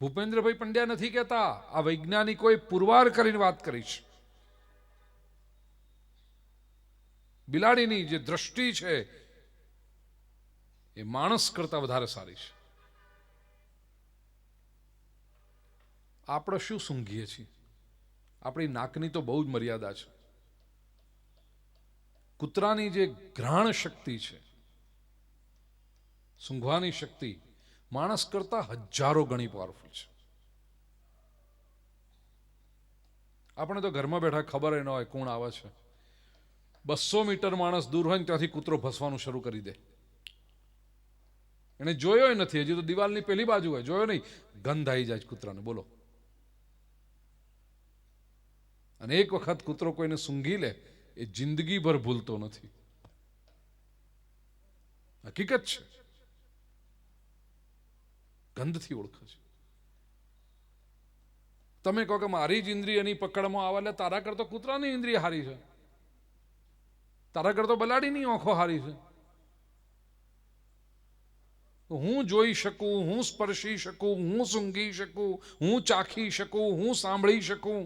ભૂપેન્દ્રભાઈ પંડ્યા નથી કહેતા, આ વૈજ્ઞાનિકોએ પુરવાર કરીને વાત કરી છે. બિલાડીની જે દ્રષ્ટિ છે એ માણસ કરતા વધારે સારી છે. આપણે શું સૂંઘીએ છીએ? આપણી નાકની તો બહુ જ મર્યાદા છે. કૂતરાની જે ઘ્રાણ શક્તિ છે, સૂંઘવાની શક્તિ, માણસ કરતા હજારો ગણી પાવરફુલ છે. આપણે તો ઘરમાં બેઠા ખબર ન હોય કોણ આવે છે. 200 મીટર માણસ દૂર હોય ને ત્યાંથી કૂતરો ભસવાનું શરૂ કરી દે. એને જોયો નથી, હજી તો દિવાલની પેલી બાજુ હોય, જોયો નહીં, ગંધ આવી જાય કૂતરાને. બોલો. અને એક વખત કૂતરો કોઈને સૂંઘી લે એ જિંદગીભર ભૂલતો નથી. હકીકત છે, ગંધથી ઓળખે છે. તમે કહો કે મારી જ ઇન્દ્રિયની પકડમાં આવે, એટલે તારા કરતો કૂતરાની ઇન્દ્રિય હારી છે, તારા કરતો બલાડીની આંખો હારી છે. હું જોઈ શકું, હું સ્પર્શી શકું, હું સૂંઘી શકું, હું ચાખી શકું, હું સાંભળી શકું.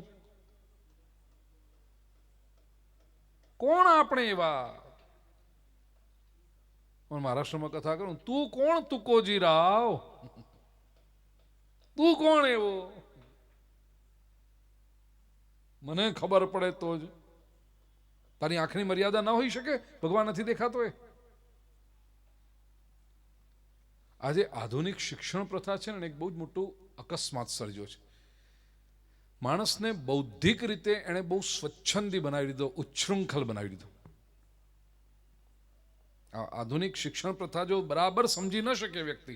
કોણ આપણે એવા? મહારાષ્ટ્રમાં કથા કરું, તું કોણ તુકોજી રાવ? તું કોણ એવો? મને ખબર પડે તો જ. તારી આંખની મર્યાદા ના હોઈ શકે? ભગવાન નથી દેખાતો એ? આજે આધુનિક શિક્ષણ પ્રથા છે ને, એક બહુ જ મોટું અકસ્માત સર્જ્યો છે. માણસને બૌદ્ધિક રીતે એને બહુ સ્વચ્છંદી બનાવી દીધો, ઉચ્છૃંખલ બનાવી દીધો. આધુનિક શિક્ષણ પ્રથા જો બરાબર સમજી ન શકે વ્યક્તિ,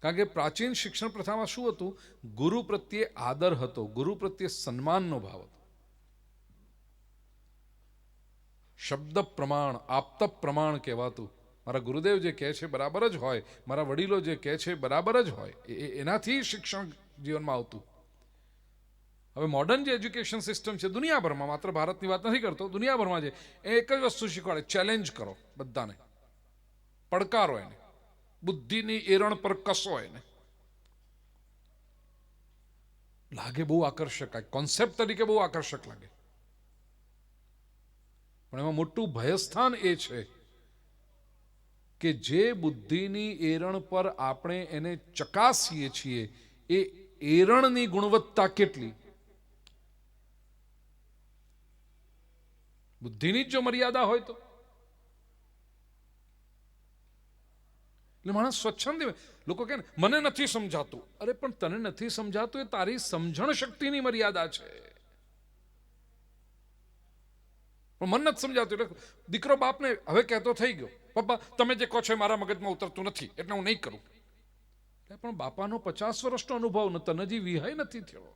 કારણ કે પ્રાચીન શિક્ષણ પ્રથામાં શું હતું? ગુરુ પ્રત્યે આદર હતો, ગુરુ પ્રત્યે સન્માનનો ભાવ હતો. શબ્દ પ્રમાણ, આપ્ત પ્રમાણ કહેવાતું. મારા ગુરુદેવ જે કહે છે બરાબર જ હોય, મારા વડીલો જે કહે છે બરાબર જ હોય, એનાથી શિક્ષણ જીવનમાં આવતું. હવે મોડર્ન જે એજ્યુકેશન સિસ્ટમ છે દુનિયાભરમાં, માત્ર ભારતની વાત નથી કરતો, દુનિયાભરમાં છે, એ એક જ વસ્તુ શીખવાડે: ચેલેન્જ કરો બધાને, પડકારો એને, બુદ્ધિની એરણ પર કસો એને. લાગે બહુ આકર્ષક, કોન્સેપ્ટ તરીકે બહુ આકર્ષક લાગે, પણ એમાં મોટું ભયસ્થાન એ છે કે જે બુદ્ધિની એરણ પર આપણે એને ચકાસીએ છીએ, એ એરણની ગુણવત્તા કેટલી? બુદ્ધિની જ જો મર્યાદા હોય તો એટલે માણસ સ્વચ્છંદ. લોકો કહે ને મને નથી સમજાતું. અરે પણ તને નથી સમજાતું એ તારી સમજણ શક્તિની મર્યાદા છે. પણ મન નથી સમજાતું એટલે દીકરો બાપને હવે કહેતો થઈ ગયો, પપ્પા તમે જે કહો છો મારા મગજમાં ઉતરતું નથી એટલે હું નહીં કરું. પણ બાપાનો 50 વર્ષનો અનુભવ ને તને હજી વિહય નથી થયો.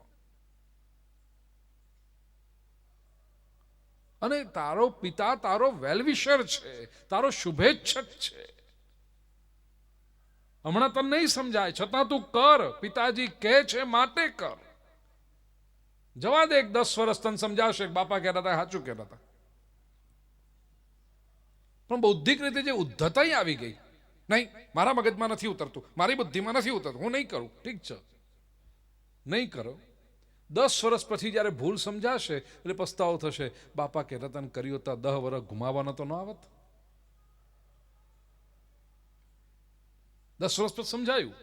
અને તારો પિતા તારો વેલવિશર છે, તારો શુભેચ્છક છે. હમણાં તને નહીં સમજાય છતાં તું કર, પિતાજી કહે છે માટે કર. જવા દે, 10 વર્ષ તને સમજાવશે બાપા કહેતા હતા સાચું કહેતા હતા. પણ બૌદ્ધિક રીતે જે ઉદ્ધતાઈ આવી ગઈ, નહીં મારા મગજમાં નથી ઉતરતું, મારી બુદ્ધિમાં નથી ઉતરતું, હું નહીં કરું. ઠીક છે, નહીં કરો. 10 વર્ષ પછી જ્યારે ભૂલ સમજાશે એટલે પસ્તાવો થશે, બાપા કહેતા તને કર્યો હતા 10 વર્ષ ઘુમાવાના તો ન આવત. 10 વર્ષ પછી સમજાયું.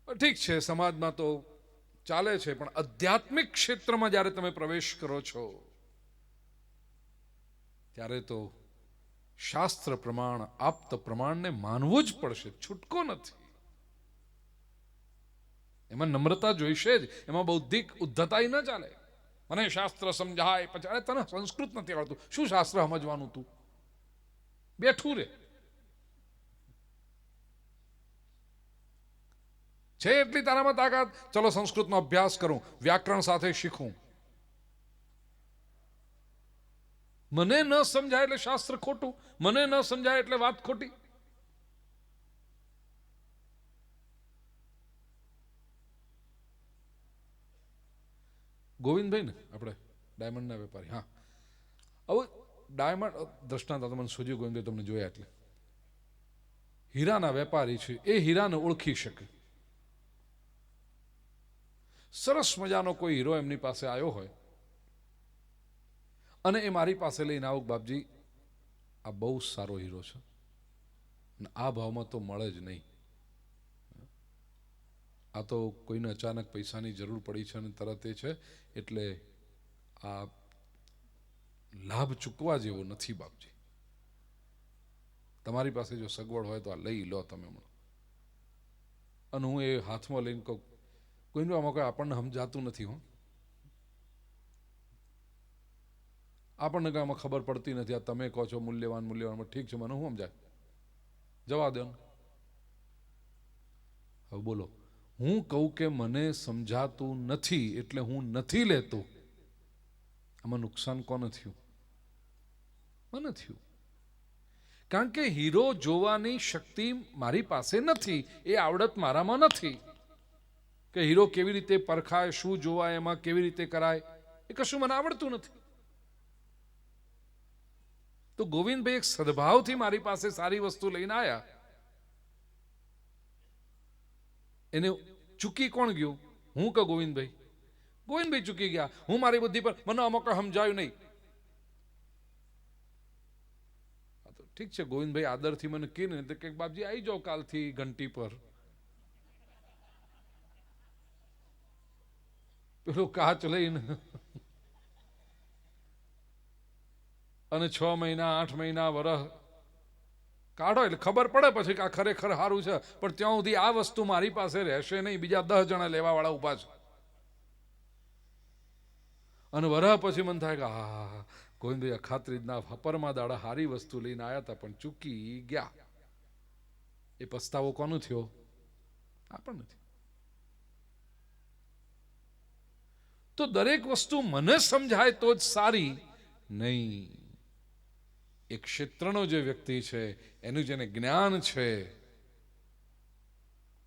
ઠીક છે, સમાજમાં તો ચાલે છે, પણ આધ્યાત્મિક ક્ષેત્રમાં જ્યારે તમે પ્રવેશ કરો છો ત્યારે તો શાસ્ત્ર પ્રમાણ, આપ્ત પ્રમાણને માનવું જ પડશે, છૂટકો નથી. એમાં નમ્રતા જોઈશે જ, એમાં બૌદ્ધિક ઉદ્ધતાઈ ન ચાલે. મને શાસ્ત્ર સમજાય પછી, અરે તને સંસ્કૃત નથી આવડતું, શું શાસ્ત્ર સમજવાનું? તું બેઠું રે. છે એટલી તારામાં તાકાત, ચલો સંસ્કૃતનો અભ્યાસ કરું, વ્યાકરણ સાથે શીખું. મને ન સમજાય એટલે શાસ્ત્ર ખોટું, મને ન સમજાય એટલે વાત ખોટી. ગોવિંદભાઈ ને આપણે ડાયમંડના વેપારી, હા, હવે ડાયમંડ દ્રષ્ટાંત મને સૂર્ય ગોવિંદભાઈ તમને જોયા એટલે હીરાના વેપારી છે, એ હીરાને ઓળખી શકે. સરસ મજાનો કોઈ હીરો એમની પાસે આવ્યો હોય અને એ મારી પાસે લઈને આવું, બાપજી આ બહુ સારો હીરો છે અને આ ભાવમાં તો મળે જ નહીં, આ તો કોઈને અચાનક પૈસાની જરૂર પડી છે અને તરત એ છે, એટલે આ લાભ ચૂકવા જેવો નથી બાપજી, તમારી પાસે જો સગવડ હોય તો આ લઈ લો તમે મને. અને હું એ હાથમાં લઈને કહું, કોઈને આમાં કોઈ આપણને સમજાતું નથી, હો આપણને કઈ આમાં ખબર પડતી નથી, આ તમે કહો છો મૂલ્યવાન મૂલ્યવાન, ઠીક છે મને હું સમજાય, જવા દો. હવે બોલો, હું કહું કે મને સમજાતું નથી એટલે હું નથી લેતો, આમાં નુકસાન કોને થયું? મને થયું. કારણ કે હીરો જોવાની શક્તિ મારી પાસે નથી, એ આવડત મારામાં નથી કે હીરો કેવી રીતે પરખાય, શું જોવાય, એમાં કેવી રીતે કરાય, એ કશું મને આવડતું નથી. તો ગોવિંદભાઈ એક સદભાવથી મારી પાસે સારી વસ્તુ લઈને આવ્યા, એને ચૂકી કોણ ગયું? હું કે ગોવિંદભાઈ? ગોવિંદભાઈ ચૂકી ગયા. હું મારી બુદ્ધિ પર, મને અમુક સમજાયું નહીં. ઠીક છે, ગોવિંદભાઈ આદરથી મને કહે ને કે બાપજી આવી જાઓ કાલથી ઘંટી પર, પેલો કાચ લઈને, અને 6 મહિના 8 મહિના વરસ કાઢો એટલે ખબર પડે પછી કે આ ખરેખર સારું છે. પણ ત્યાં સુધી આ વસ્તુ મારી પાસે રહેશે નહીં, બીજા 10 જણા લેવા વાળા ઉભા છે. અને વરહ પછી મન થાય કે હા ગોવિંદભાઈ અખાત્રીજના હપરમાં દાડા સારી વસ્તુ લઈને આવ્યા હતા પણ ચૂકી ગયા. એ પસ્તાવો કોનો થયો? આપણને નથી. તો દરેક વસ્તુ મને સમજાય તો જ સારી નહીં. એક ક્ષેત્રનો જે વ્યક્તિ છે, એનું જેને જ્ઞાન છે,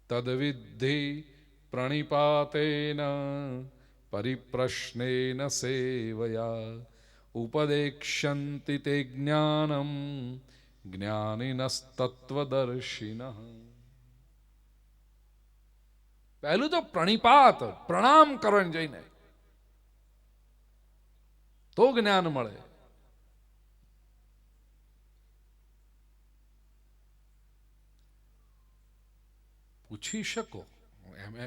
તદવિદ્ધિ પ્રણિપાતેન પરિપ્રશ્નેન સેવયા ઉપદેક્ષ્યન્તિ તે જ્ઞાનમ જ્ઞાનિનસ્તત્વદર્શિનઃ. પહેલું તો પ્રણિપાત, પ્રણામ કરો જઈને, તો જ્ઞાન મળે. પૂછી શકો,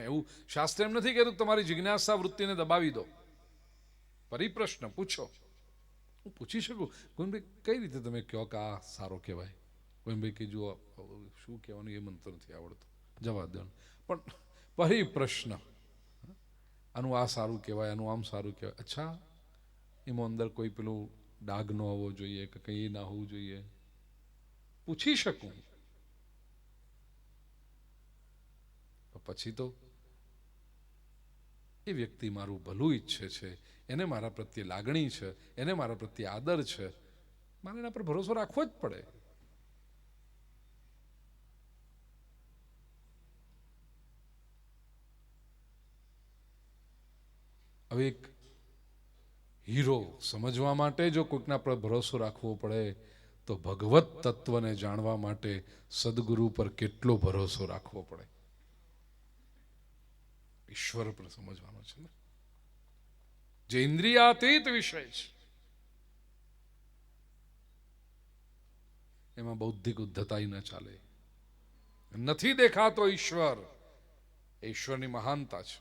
એવું શાસ્ત્ર એમ નથી કહેતું તમારી જિજ્ઞાસા વૃત્તિને દબાવી દો. પરિપ્રશ્ન પૂછો. હું પૂછી શકું, ગોવિંદભાઈ કઈ રીતે તમે કહો કે આ સારો કહેવાય? ગોવિંદભાઈ કે જુઓ શું કહેવાનું એ મને તો નથી આવડતું, જવા દો. પણ પરિપ્રશ્ન, આનું આ સારું કહેવાય, આનું આમ સારું કહેવાય. અચ્છા, એમાં અંદર કોઈ પેલું ડાઘ ન હોવો જોઈએ કે કંઈ ના હોવું જોઈએ? પૂછી શકું. પછી તો એ વ્યક્તિ મારું ભલું ઈચ્છે છે, એને મારા પ્રત્યે લાગણી છે, એને મારા પ્રત્યે આદર છે, મારે એના પર ભરોસો રાખવો જ પડે. હવે એક હીરો સમજવા માટે જો કોઈકના પર ભરોસો રાખવો પડે તો ભગવત તત્વને જાણવા માટે સદગુરુ પર કેટલો ભરોસો રાખવો પડે. ઈશ્વર પર સમજવાનો છે ને, જે ઇન્દ્રિયાતીત વિષય છે, એમાં બૌદ્ધિક ઉદ્ધતાઈ ન ચાલે. નથી દેખાતો ઈશ્વર, ઈશ્વરની મહાનતા છે.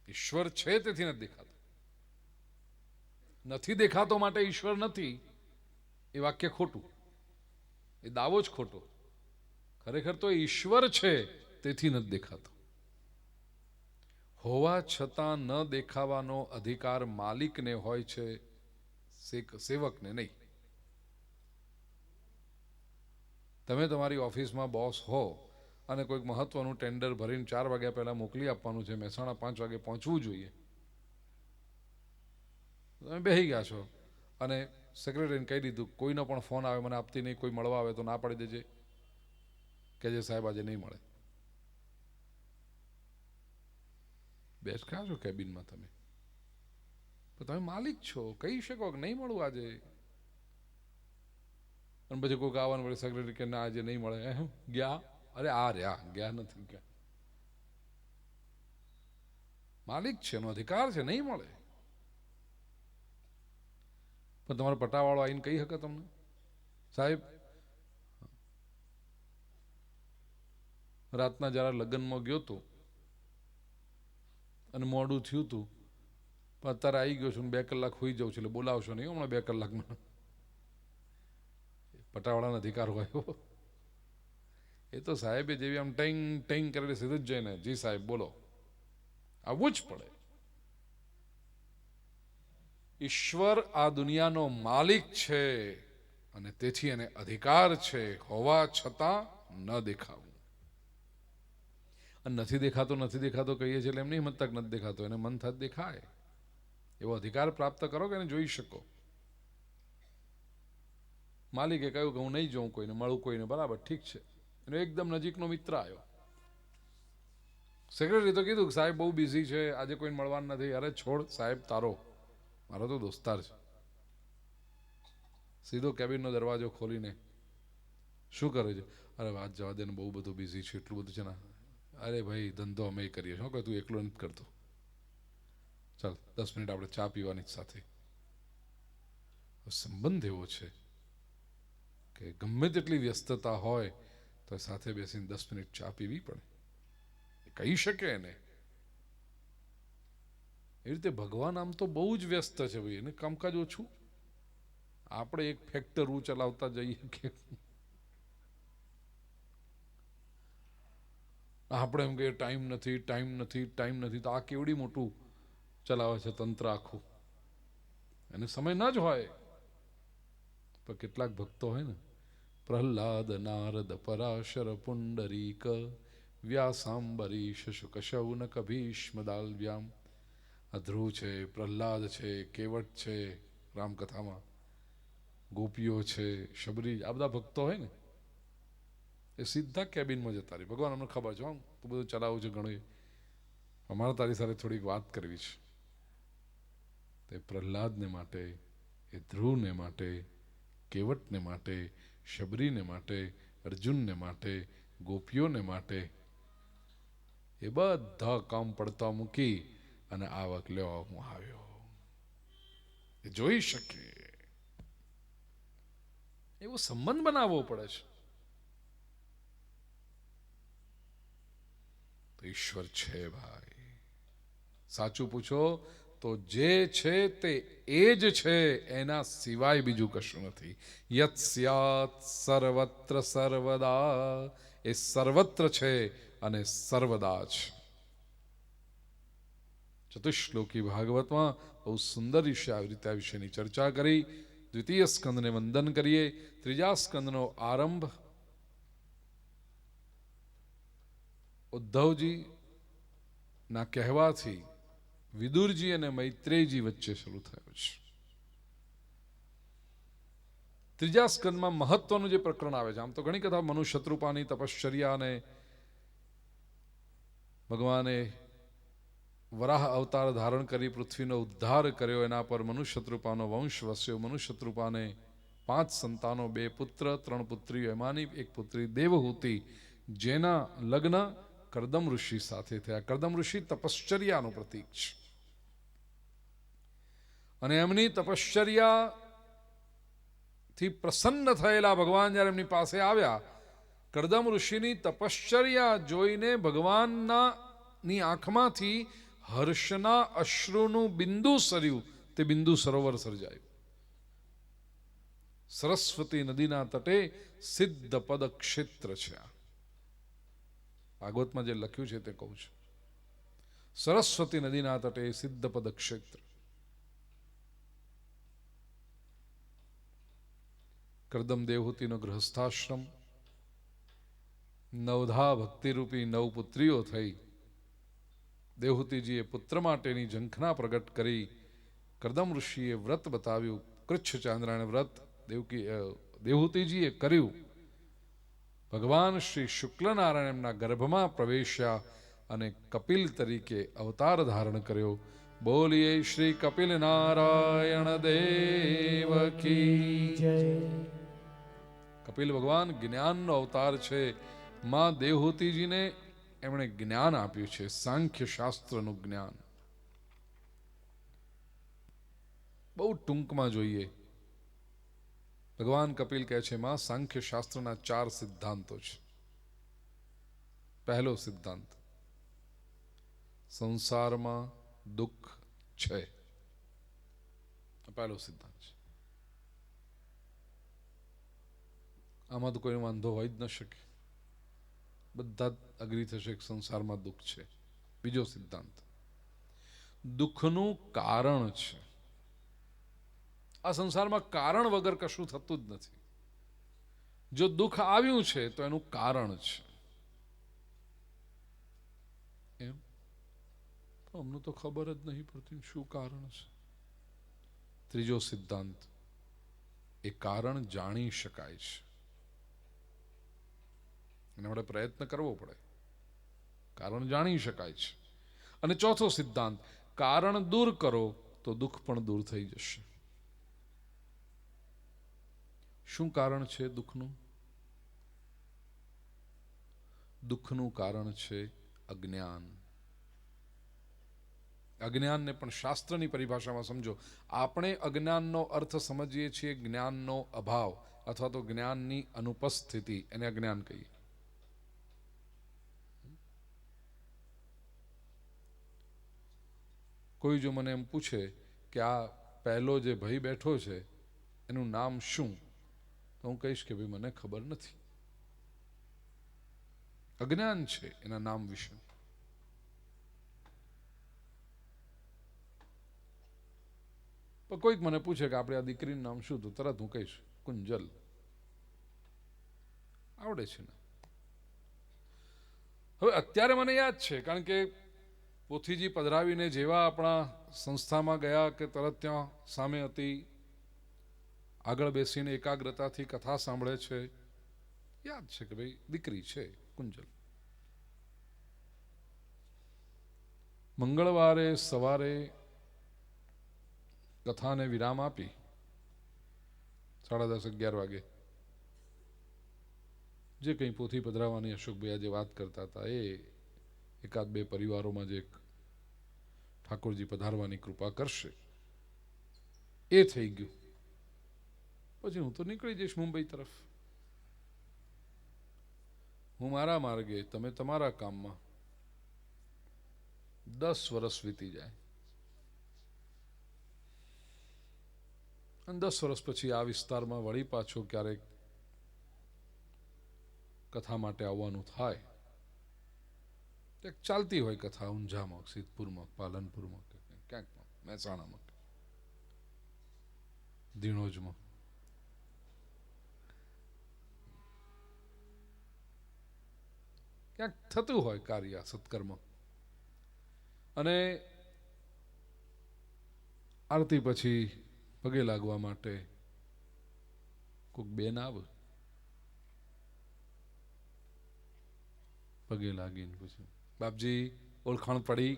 ઈશ્વર છે તેથી નથી દેખાતો. નથી દેખાતો માટે ઈશ્વર નથી, એ વાક્ય ખોટું, એ દાવો જ ખોટો. ખરેખર તો ઈશ્વર છે તેથી નથી દેખાતો. હોવા છતાં ન દેખાવાનો અધિકાર માલિકને હોય છે, સેવકને નહીં. તમે તમારી ઓફિસમાં બોસ હો અને કોઈક મહત્વનું ટેન્ડર ભરીને 4 વાગ્યા પહેલા મોકલી આપવાનું છે, મહેસાણા 5 વાગે પહોંચવું જોઈએ, તમે બેસી ગયા છો અને સેક્રેટરીને કહી દીધું કોઈનો પણ ફોન આવે મને આપતી નહીં, કોઈ મળવા આવે તો ના પાડી દેજે, કે જે સાહેબ આજે નહીં મળે. બેસ ક્યાં છો કેબિનમાં તમે? તો તમે માલિક છો, કહી શકો કે નહીં મળવું આજે. અને પછી કોઈક આવવાનું પડે સેક્રેટરી કે ના આજે નહીં મળે, એમ ગયા, અરે આ રહ્યા, ગયા નથી ગયા. માલિક છે, એનો અધિકાર છે, નહીં મળે. પણ તમારો પટાવાળો આવીને કહી શકે તમને, સાહેબ રાતના જરા લગ્નમાં ગયો હતો અને મોડું થયું હતું, પણ અત્યારે આવી ગયો છું, 2 કલાક હોઈ જાઉં છું, એટલે બોલાવશો નહીં હમણાં 2 કલાકમાં. પટાવાળાનો અધિકાર હોય. એ તો સાહેબે જેવી આમ ટેંગ ટેંગ કરીને સીધું જ જઈને જી સાહેબ બોલો, આવવું જ પડે. ઈશ્વર આ દુનિયાનો માલિક છે અને તેથી એને અધિકાર છે હોવા છતાં ન દેખાવું. અને નથી દેખાતો કહીએ છીએ એટલે એમ નહીં મતક નથી દેખાતો, એને મન થત દેખાય એવો અધિકાર પ્રાપ્ત કરો કે એને જોઈ શકો. માલિકે કહ્યું કે હું નહીં જોઉં કોઈને, મળું કોઈને, બરાબર ઠીક છે. એનો એકદમ નજીકનો મિત્ર આવ્યો, સેક્રેટરી તો કીધું કે સાહેબ બહુ બિઝી છે, આજે કોઈને મળવાનું નથી. અરે છોડ સાહેબ, તારો મારો તો દોસ્તાર છે. સીધો કેબિનનો દરવાજો ખોલીને શું કરે છે, અરે વાત જવા દે ને, બહુ બધું બિઝી છે, એટલું બધું છે ને. અરે ભાઈ ધંધો અમે કરીએ શું કહે, તું એકલો નથી કરતો, ચાલ 10 મિનિટ આપણે ચા પીવાની સાથે. સંબંધ એવો છે કે ગમે તેટલી વ્યસ્તતા હોય તો સાથે બેસીને 10 મિનિટ ચા પીવી પડે, કહી શકે એને. એ રીતે ભગવાન આમ તો બહુ જ વ્યસ્ત છે ભાઈ, એને કામકાજ ઓછું. આપણે એક ફેક્ટરું ચલાવતા જઈએ કે આપણે એમ કે ટાઈમ નથી, તો આ કેવડી મોટું ચલાવે છે તંત્ર આખું, એને સમય ન જ હોય. પણ કેટલાક ભક્તો હોય ને, પ્રહલાદ નારદ પરાશર પુંડરીક વ્યાસાંબરીશ શુક શૌનક ભીષ્મ દાલ્વ્યામ. આ ધ્રુવ છે, પ્રહલાદ છે, કેવટ છે રામકથામાં, ગોપીઓ છે, શબરી, આ બધા ભક્તો હોય ને એ સીધા કેબિનમાં જતા રહે. ભગવાન અમને ખબર છે, તું બધું ચલાવું છે ઘણું, અમારે તારી સાથે થોડીક વાત કરવી છે. તે પ્રહલાદને માટે, એ ધ્રુવને માટે, કેવટને માટે, શબરીને માટે, અર્જુનને માટે, ગોપીઓને માટે એ બધા કામ પડતા મૂકી અને આવક લેવા હું આવ્યો. એ જોઈ શકે એવો સંબંધ બનાવવો પડે છે. તો ઈશ્વર છે ભાઈ, સાચું પૂછો તો જે છે તે એ જ છે, એના સિવાય બીજું કશું નથી. યત સ્યાત સર્વત્ર સર્વદા, એ સર્વત્ર છે અને સર્વદા છે. ચતુશ્લોકી ભાગવતમાં બહુ સુંદર રીતે આવી રીતે આ વિષયની ચર્ચા કરી. દ્વિતીય સ્કંદને વંદન કરીએ. ત્રીજા સ્કંદનો આરંભ ઉદ્ધવજી ના કહેવાથી વિદુરજી અને મૈત્રેયજી વચ્ચે શરૂ થયો છે. ત્રીજા સ્કંદમાં મહત્વનું જે પ્રકરણ આવે છે, આમ તો ઘણી કથા મનુ શત્રુપાની તપશ્ચર્યા અને ભગવાને વરાહ અવતાર ધારણ કરી પૃથ્વીનો ઉદ્ધાર કર્યો, એના પર મનુ શત્રુપાનો વંશ વસ્યો. મનુ શત્રુપાને 5 સંતાનો, 2 પુત્ર 3 પુત્રીઓ, એમાંની એક પુત્રી દેવહૂતિ, જેના લગ્ન કરદમ ઋષિ સાથે થયા. કરદમ ઋષિ તપશ્ચર્યાનું પ્રતીક છે અને એમની તપશ્ચર્યા થી પ્રસન્ન થયેલા ભગવાન જ્યારે એમની પાસે આવ્યા, કરદમ ઋષિની તપશ્ચર્યા જોઈને ભગવાનના ની આંખમાંથી હર્ષના અશ્રુનું બિંદુ સર્યું. તે બિંદુ સરોવર સર્જાયું. સરસ્વતી નદીના તટે સિદ્ધ પદ ક્ષેત્ર છે. ભાગવતમાં જે લખ્યું છે તે કહું છું. સરસ્વતી નદીના તટે સિદ્ધ પદ ક્ષેત્ર. કરદમ દેવહૂતિનો ગૃહસ્થાશ્રમ, 9 ભક્તિરૂપી 9 પુત્રીઓ થઈ. દેવહૂતિજીએ પુત્ર માટેની ઝંખના પ્રગટ કરી. કરદમ ઋષિએ વ્રત બતાવ્યું, કૃચ્છ ચાંદ્રાયણ વ્રત દેવહૂતિજીએ કર્યું. ભગવાન શ્રી શુક્લનારાયણ એમના ગર્ભમાં પ્રવેશ્યા અને કપિલ તરીકે અવતાર ધારણ કર્યો. બોલીએ શ્રી કપિલ નારાયણ દેવ કી જય. કપિલ ભગવાન જ્ઞાનનો અવતાર છે. માં દેવહૂતિજીને એમણે જ્ઞાન આપ્યું છે, સાંખ્ય શાસ્ત્રનું જ્ઞાન. બહુ ટૂંકમાં જોઈએ. ભગવાન કપિલ કહે છે, માં સાંખ્ય શાસ્ત્રના 4 સિદ્ધાંતો છે. પહેલો સિદ્ધાંત, સંસારમાં દુઃખ છે. પહેલો સિદ્ધાંત છે. આમાં તો કોઈ વાંધો હોય જ ન શકે. બધા જ અગ્રી થશે કે સંસારમાં દુઃખ છે. બીજો સિદ્ધાંત, દુઃખનું કારણ છે. આ સંસારમાં કારણ વગર કશું થતું જ નથી. જો દુઃખ આવ્યું છે તો એનું કારણ છે. એમ અમને તો ખબર જ નહીં પડતી શું કારણ છે. ત્રીજો સિદ્ધાંત, એ કારણ જાણી શકાય છે. એને આપણે પ્રયત્ન કરવો પડે. કારણ જાણી શકાય છે. અને ચોથો સિદ્ધાંત, કારણ દૂર કરો તો દુઃખ પણ દૂર થઈ જશે. શું કારણ છે દુઃખનું? દુઃખનું કારણ છે અજ્ઞાન. અજ્ઞાનને પણ શાસ્ત્રની પરિભાષામાં સમજો. આપણે અજ્ઞાનનો અર્થ સમજીએ છીએ જ્ઞાનનો અભાવ અથવા તો જ્ઞાનની અનુપસ્થિતિ, એને અજ્ઞાન કહીએ. કોઈ જો મને એમ પૂછે કે આ પહેલો જે ભાઈ બેઠો છે એનું નામ શું, તો હું કહીશ કે ભાઈ મને ખબર નથી. અજ્ઞાન છે એના નામ વિશે. પણ કોઈક મને પૂછે કે આપણે આ દીકરીનું નામ શું, તો તરત હું કહીશ કુંજલ. આવડે છે ને. હવે અત્યારે મને યાદ છે, કારણ કે પોથીજી પધરાવીને જેવા આપણા સંસ્થામાં ગયા કે તરત ત્યાં સામે હતી, આગળ બેસીને એકાગ્રતાથી કથા સાંભળે છે. યાદ છે કે ભાઈ દીકરી છે કુંજલ. મંગળવારે સવારે કથાને વિરામ આપી 10:30-11 વાગે જે કંઈ પોથી પધરાવવાની અશોકભાઈ આજે વાત કરતા હતા, એ એકાદ બે પરિવારોમાં જે ઠાકોરજી પધારવાની કૃપા કરશે એ થઈ ગયું. પછી હું તો નીકળી જઈશ મુંબઈ તરફ. હું મારા માર્ગે, તમે તમારા કામમાં. 10 વર્ષ વીતી જાય અને 10 વર્ષ પછી આ વિસ્તારમાં વળી પાછો ક્યારેક કથા માટે આવવાનું થાય. ચાલતી હોય કથા ઊંઝામાં, સિદ્ધપુરમાં, પાલનપુરમાં, ક્યાંક મહેસાણામાં, ધીણોજમાં. ક્યાંક થતું હોય કાર્ય સત્કર્મ. અને આરતી પછી પગે લાગવા માટે કોઈક બેન આવે, પગે લાગીને પછી બાપજી ઓળખાણ પડી.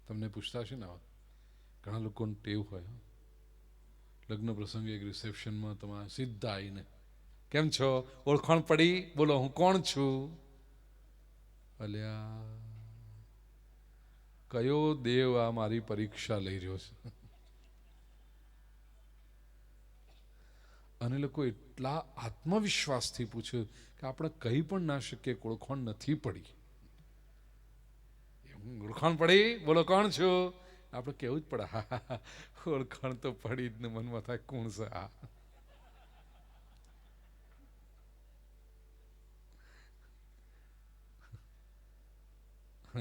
તમને પૂછતા છે ને, ઘણા લોકોને ટેવ હોય, લગ્ન પ્રસંગે એક રિસેપ્શનમાં તમારે સીધા આવીને કેમ છો, ઓળખાણ પડી, બોલો હું કોણ છું. અલ્યા કયો દેવ આ મારી પરીક્ષા લઈ રહ્યો છે. અને લોકો એટલા આત્મવિશ્વાસથી પૂછ્યું કે આપણે કહી પણ ના શકીએ કે ઓળખાણ નથી પડી. ઓળખાણ પડી, બોલો કોણ છું. આપણે કેવું જ પડે, હા ઓળખાણ તો પડી જ ને. મનમાં થાય કોણ છે આ.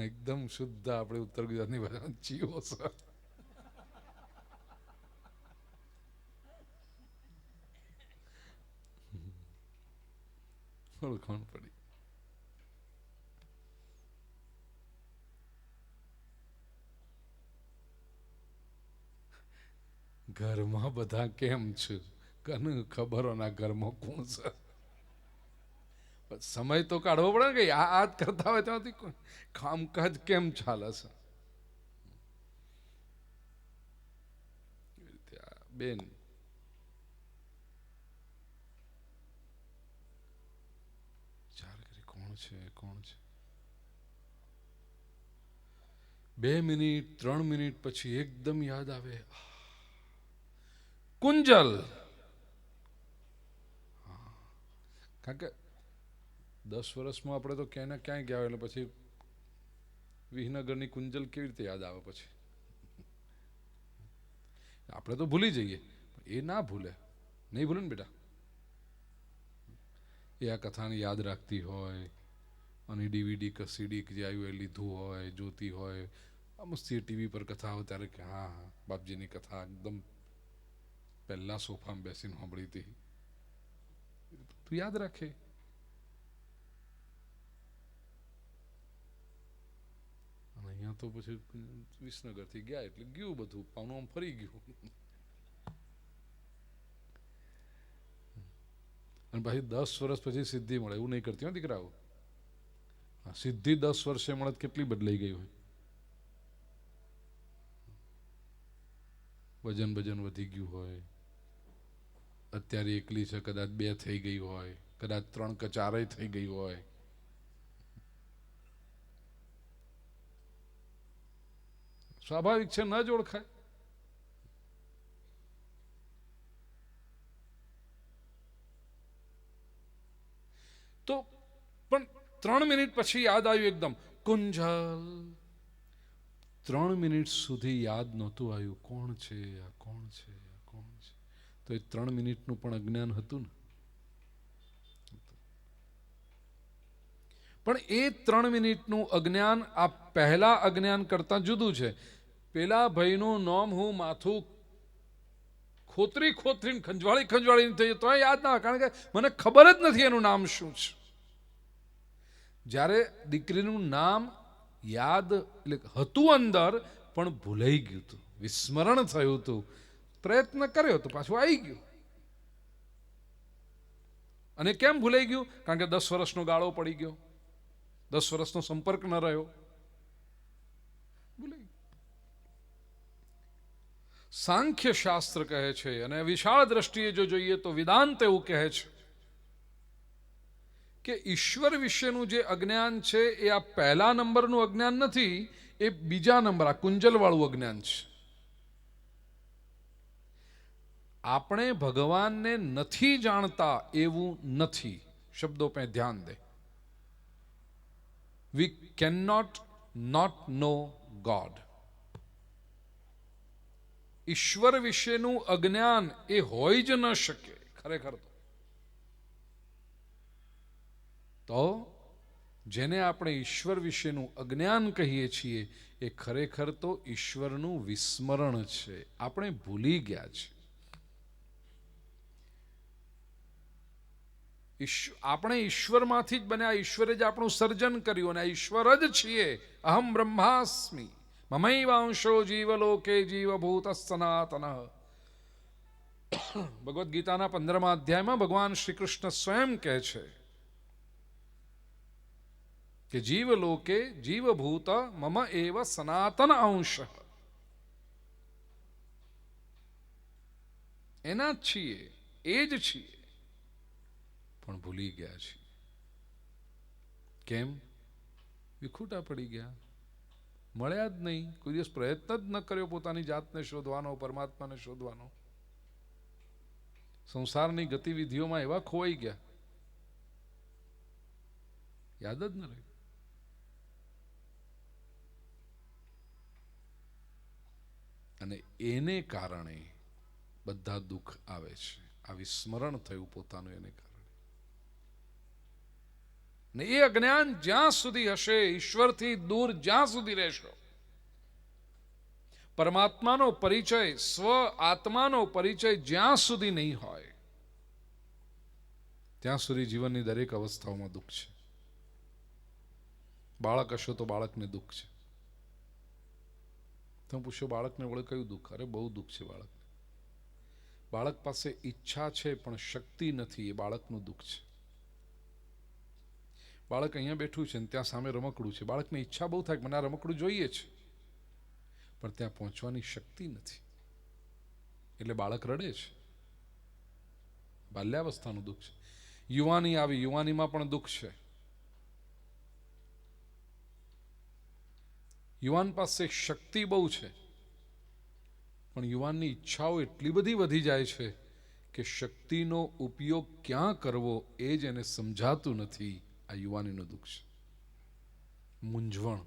એકદમ શુદ્ધ આપણે ઉત્તર ગુજરાતની ભાષામાં જીવો છે. ઓળખાણ પડી. ઘરમાં બધા કેમ છે, કને ખબર ના ઘરમાં કોણ છે. સમય તો કાઢવો પડે કે આ જ કરતા હોય ત્યાંથી કામકાજ કેમ ચાલે છે. બેન, વિચાર કરી કોણ છે, કોણ છે. 2 મિનિટ 3 મિનિટ પછી એકદમ યાદ આવે, કુંજલ. કારણ કે 10 વર્ષમાં આપણે તો ક્યાંય ને ક્યાંય ગયા, એટલે પછી વિહનગરની કુંજલ કેવી રીતે યાદ આવે? પછી આપણે તો ભૂલી જઈએ, એ ના ભૂલે, નહીં ભૂલે ને બેટા. એ આ કથાને યાદ રાખતી હોય, અને DVD કે CD જે આવ્યું એ લીધું હોય, જોતી હોય. મસ્તી ટીવી પર કથા હોય ત્યારે કે હા હા બાપજીની કથા એકદમ પહેલા સોફામાં બેસીને સાંભળી હતી. તું યાદ રાખે. અને અહીંયા તો પછી વિસનગરથી ગયા એટલે ગયું બધું, પાનું આમ ફરી ગયું. અને પછી 10 વર્ષ પછી સિદ્ધિ મળે, એવું નહીં કરતી હો દીકરાઓ. સિદ્ધિ 10 વર્ષે મળે કેટલી બદલાઈ ગઈ હોય. વજન વધી ગયું હોય, અત્યારે એકલી છે, કદાચ 2 થઈ ગઈ હોય, કદાચ 3 કે 4 થઈ ગઈ હોય. સ્વાભાવિક છે, ન જ ઓળખાય. તો પણ 3 મિનિટ પછી યાદ આવ્યું એકદમ, કુંજલ. 3 મિનિટ સુધી યાદ નહોતું આવ્યું, કોણ છે આ, કોણ છે આ, કોણ છે. તો એ 3 મિનિટનું પણ અજ્ઞાન હતું ને. પણ એ 3 મિનિટનું અજ્ઞાન આ પહેલા અજ્ઞાન કરતા જુદું છે. પેલા ભાઈનું નામ હું માથું ખોતરીને ખંજવાળીને થઈ તો યાદ ના, કારણ કે મને ખબર જ નથી એનું નામ શું છે. જ્યારે દીકરીનું નામ યાદ એટલે હતું અંદર, પણ ભૂલાઈ ગયું હતું, વિસ્મરણ થયું હતું. પ્રયત્ન કર્યો તો પાછું આવી ગયું. અને કેમ ભૂલાઈ ગયું? કારણ કે 10 વર્ષનો ગાળો પડી ગયો, 10 વર્ષનો સંપર્ક ન રહ્યો, ભૂલાઈ. સાંખ્ય શાસ્ત્ર કહે છે, અને વિશાળ દ્રષ્ટિએ જો જોઈએ તો વેદાંત એવું કહે છે કે ઈશ્વર વિશેનું જે અજ્ઞાન છે એ આ પહેલા નંબરનું અજ્ઞાન નથી, એ બીજા નંબર, આ કુંજલવાળું અજ્ઞાન છે. આપણે ભગવાનને નથી જાણતા એવું નથી. શબ્દો पे ધ્યાન દે. We can not know God. ઈશ્વર વિશેનું અજ્ઞાન એ હોય જ ન શકે ખરેખર. તો જેને આપણે ઈશ્વર વિશેનું અજ્ઞાન કહીએ છીએ એ ખરેખર તો ઈશ્વરનું વિસ્મરણ છે. આપણે ભૂલી ગયા છે. આપણે ઈશ્વરમાંથી જ બન્યા, ઈશ્વરે જ આપણું સર્જન કર્યું, અને ઈશ્વર જ છીએ. અહમ બ્રહ્માસ્મિ મમૈવાંશો જીવલોકે જીવભૂત સનાતન. ભગવદ્ ગીતાના 15મા અધ્યાયમાં ભગવાન શ્રી કૃષ્ણ સ્વયં કહે છે કે જીવલોકે જીવભૂત મમ એવ સનાતન અંશ. એના જ છીએ, એ જ છીએ, પણ ભૂલી ગયા છીએ. કેમ? વિખૂટા પડી ગયા, મળ્યા જ નહીં. કોઈ દિવસ પ્રયત્ન જ ન કર્યો પોતાની જાતને શોધવાનો, પરમાત્માને શોધવાનો. સંસારની ગતિવિધિઓમાં એવા ખોવાઈ ગયા, યાદ જ ન રહ્યું. અને એને કારણે બધા દુઃખ આવે છે. આ વિસ્મરણ થયું પોતાનું, એને કારણે. ને એ અજ્ઞાન જ્યાં સુધી હશે, ઈશ્વરથી દૂર જ્યાં સુધી રહેશો, પરમાત્માનો પરિચય, સ્વ આત્માનો પરિચય જ્યાં સુધી નહીં હોય, ત્યાં સુધી જીવનની દરેક અવસ્થાઓમાં દુઃખ છે. બાળક હશો તો બાળકને દુઃખ છે. તમે પૂછો બાળકને વળે કયું દુઃખ? અરે બહુ દુઃખ છે બાળકને. બાળક પાસે ઈચ્છા છે પણ શક્તિ નથી, એ બાળકનું દુઃખ છે. બાળક અહીંયા બેઠું છે ને ત્યાં સામે રમકડું છે. બાળકને ઈચ્છા બહુ થાય કે મને આ રમકડું જોઈએ છે, પણ ત્યાં પહોંચવાની શક્તિ નથી. એટલે બાળક રડે છે. બાલ્યાવસ્થાનું દુઃખ છે. યુવાની આવી, યુવાનીમાં પણ દુઃખ છે. યુવાન પાસે શક્તિ બહુ છે, પણ યુવાનની ઈચ્છાઓ એટલી બધી વધી જાય છે કે શક્તિનો ઉપયોગ ક્યાં કરવો એ જ એને સમજાતું નથી. આ યુવાનીનું દુઃખ છે. મૂંઝવણ.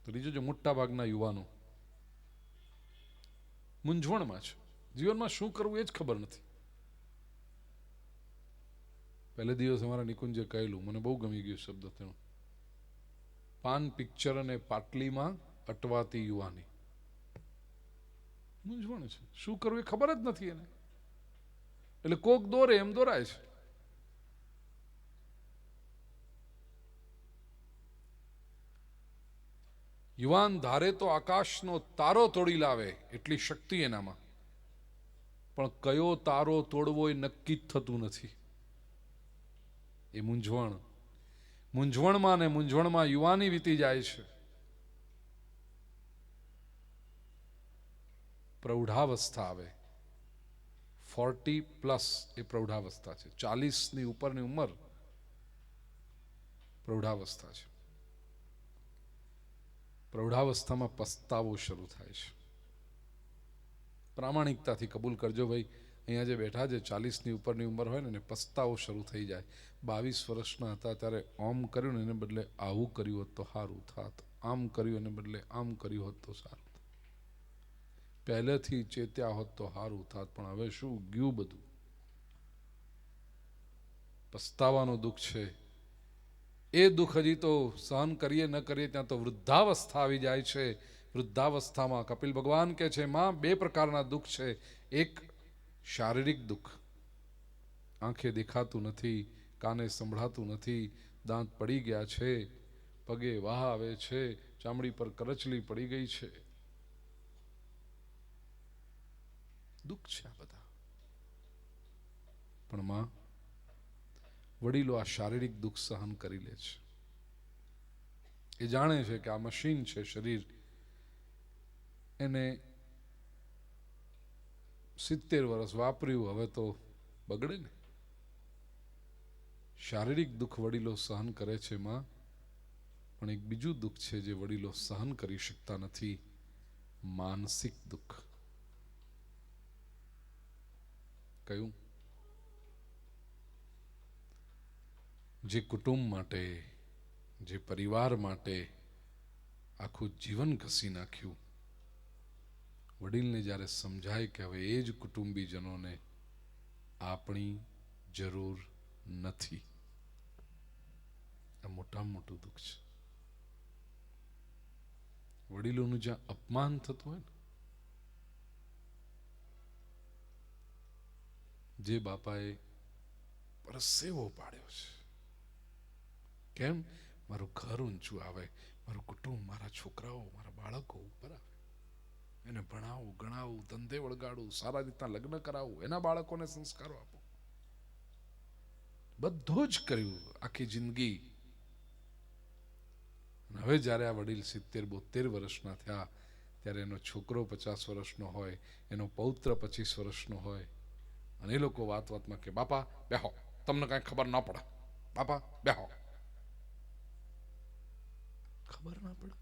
તો જોજો મોટા ભાગના યુવાનો મૂંઝવણમાં છે. જીવનમાં શું કરવું એ જ ખબર નથી. પહેલે દિવસ અમારા નિકુંજે કહેલું, મને બહુ ગમી ગયું શબ્દ તેનો, પાન પિક્ચર અને પાટલીમાં અટવાતી યુવાની. મૂંઝવણ છે, શું કરવું એ ખબર જ નથી એને. એટલે કોક દોરે એમ દોરાય છે. યુવાન ધારે તો આકાશનો તારો તોડી લાવે, એટલી શક્તિ એનામાં, પણ કયો તારો તોડવો એ નક્કી જ થતું નથી. એ મૂંઝવણ. મૂંઝવણમાં ને મૂંઝવણમાં યુવાની વીતી જાય છે. પ્રૌઢાવસ્થા આવે. 40+ એ પ્રૌઢાવસ્થા છે. 40ની ઉપરની ઉંમર પ્રૌઢાવસ્થા છે. પ્રૌઢાવસ્થામાં પસ્તાવો શરૂ થાય છે. પ્રામાણિકતાથી કબૂલ કરજો ભાઈ, અહીંયા જે બેઠા છે 40ની ઉપરની ઉંમર હોય ને પસ્તાવો શરૂ થઈ જાય. 22 વર્ષના હતા ત્યારે આમ કર્યું ને એને બદલે આવું કર્યું હોત તો સારું થાત, આમ કર્યું એને બદલે આમ કર્યું હોત તો સારું થાત, પહેલેથી ચેત્યા હોત તો સારું થાત, પણ હવે શું ગયું બધું. પસ્તાવાનું દુઃખ છે. એ દુઃખ હજી તો સહન કરીએ ન કરીએ ત્યાં તો વૃદ્ધાવસ્થા આવી જાય છે. વૃદ્ધાવસ્થામાં કપિલ ભગવાન કહે છે, માં 2 પ્રકારના દુઃખ છે. એક શારીરિક દુઃખ, આંખે દેખાતું નથી, કાને સંભળાતું નથી, દાંત પડી ગયા છે, પગે વાહ આવે છે, ચામડી પર કરચલી પડી ગઈ છે. દુઃખ છે આ બધા. પણ માં, વડીલો આ શારીરિક દુઃખ સહન કરી લે છે. એ જાણે છે કે આ મશીન છે શરીર, એને 70 વર્ષ વાપર્યું, હવે તો બગડે ને. શારીરિક દુઃખ વડીલો સહન કરે છે માં, પણ એક બીજું દુઃખ છે જે વડીલો સહન કરી શકતા નથી, માનસિક દુઃખ. કયું? જે કુટુંબ માટે, જે પરિવાર માટે આખું જીવન ઘસી નાખ્યું, વડીલને જ્યારે સમજાય કે હવે એ જ કુટુંબીજનોને આપણી જરૂર નથી, આ મોટામાં મોટું દુઃખ છે. વડીલોનું જ્યાં અપમાન થતું હોય ને, જે બાપાએ પરસેવો પાડ્યો છે, કેમ? મારું ઘર ઊંચું આવે, મારું કુટુંબ, મારા છોકરાઓ, મારા બાળકો ઉપર આવે, એને ભણાવું, ગણાવું, ધંધે વળગાડું, સારા રીતના લગ્ન કરાવું, એના બાળકોને સંસ્કારો આપો, બધું જ કર્યું આખી જિંદગી. હવે જ્યારે આ વડીલ 70-72 વર્ષના થયા, ત્યારે એનો છોકરો 50 વર્ષનો હોય, એનો પૌત્ર 25 વર્ષનો હોય, અને એ લોકો વાત વાતમાં કે બાપા બેહો, તમને કાંઈ ખબર ના પડે, બાપા બેહો. ખબર ના પડે?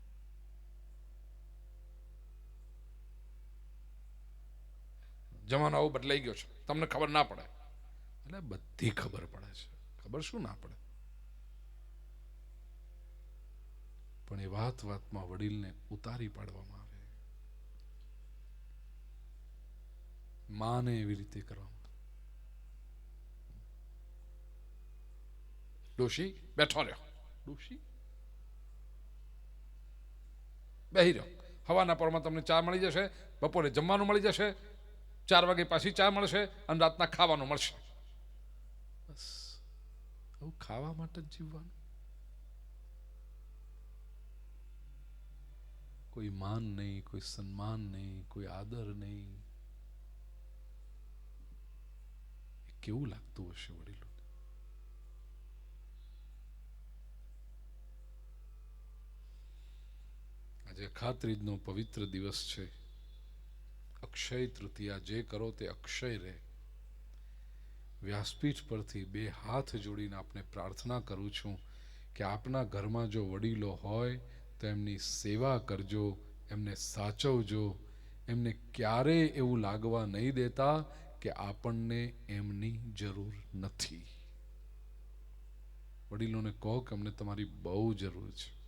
જમાનો આવો બદલાઈ ગયો છે, તમને ખબર ના પડે. એટલે બધી ખબર પડે છે, ખબર શું ના પડે. પણ એ વાત વાતમાં વડીલને ઉતારી પાડવામાં આવે, માને એવી રીતે કરવામાં. ડોશી બેઠો રહ્યો, ડોશી બેહી રહ્યો, હવાના પોરમાં તમને ચા મળી જશે, બપોરે જમવાનું મળી જશે, 4 વાગે પાછી ચા મળશે, અને રાતના ખાવાનું મળશે. બસ આવું ખાવા માટે જ જીવવાનું. કોઈ માન નહીં, કોઈ સન્માન નહીં, કોઈ આદર નહીં. કેવું લાગતું હશે વડીલો? આજે અખાત્રીજનો પવિત્ર દિવસ છે. અક્ષય તૃતીયા જે કરો તે અક્ષય રહે. વ્યાસપીઠ પરથી બે હાથ જોડીને આપને પ્રાર્થના કરું છું કે આપના ઘરમાં જો વડીલો હોય તો એમની સેવા કરજો, એમને સાચવજો, એમને ક્યારેય એવું લાગવા નહીં દેતા કે આપણને એમની જરૂર નથી. વડીલોને કહો કે અમને તમારી બહુ જરૂર છે.